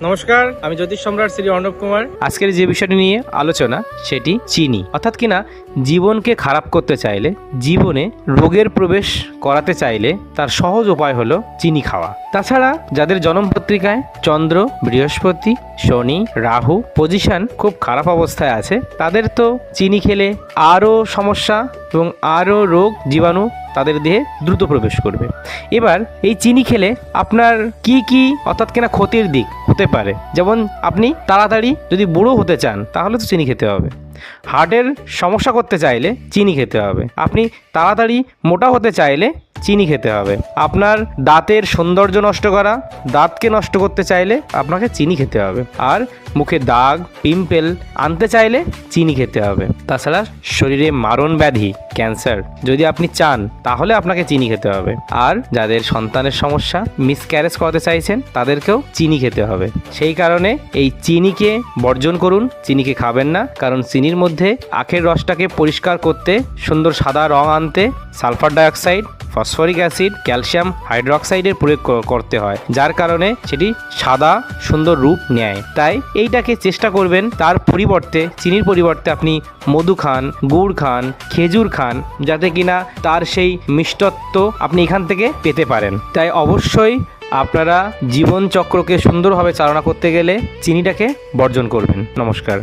নমস্কার, আমি জ্যোতিষ সম্রাট শ্রী অর্ণব কুমার। আজকের যে বিষয়টি নিয়ে আলোচনা সেটি চিনি, অর্থাৎ কিনা জীবনকে খারাপ করতে চাইলে, জীবনে রোগের প্রবেশ করাতে চাইলে তার সহজ উপায় হলো চিনি খাওয়া। তাছাড়া যাদের জন্ম পত্রিকায় চন্দ্র, বৃহস্পতি, শনি, রাহু পজিশন খুব খারাপ অবস্থায় আছে, তাদের তো চিনি খেলে আরও সমস্যা এবং আরও রোগ জীবাণু তাদের দেহে দ্রুত প্রবেশ করবে। এবার এই চিনি খেলে আপনার কি অর্থাৎ কিনা ক্ষতির দিক হতে পারে, যেমন আপনি তাড়াতাড়ি যদি বুড়ো হতে চান তাহলে তো চিনি খেতে হবে। হার্টের সমস্যা করতে চাইলে চিনি খেতে হবে। আপনি তাড়াতাড়ি মোটা হতে চাইলে চিনি খেতে হবে। আপনার দাঁতের সৌন্দর্য নষ্ট করা, দাঁতকে নষ্ট করতে চাইলে আপনাকে চিনি খেতে হবে। আর মুখে দাগ, পিম্পল আনতে চাইলে চিনি খেতে হবে। তাছাড়া শরীরে মারণ ব্যাধি, ক্যান্সার যদি আপনি চান তাহলে আপনাকে চিনি খেতে হবে। আর যাদের সন্তানের সমস্যা, মিসক্যারেজ করাতে চাইছেন, তাদেরকেও চিনি খেতে হবে। সেই কারণে এই চিনিকে বর্জন করুন, চিনিকে খাবেন না। কারণ চিনির মধ্যে আখের রসটাকে পরিষ্কার করতে, সুন্দর সাদা রং আনতে sulphur dioxide, phosphoric acid, calcium হাইড্রোক্সাইডের প্রয়োগ করতে হয়, যার কারণে সেটি সাদা সুন্দর রূপ নেয়। তাই এইটাকে চেষ্টা করবেন, তার পরিবর্তে চিনির পরিবর্তে আপনি মধু খান, গুড় খান, খেজুর খান, যাতে কিনা তার সেই মিষ্টত্ব আপনি এখান থেকে পেতে পারেন। তাই অবশ্যই আপনারা জীবনচক্রকে সুন্দরভাবে চালনা করতে গেলে চিনিটাকে বর্জন করবেন। নমস্কার।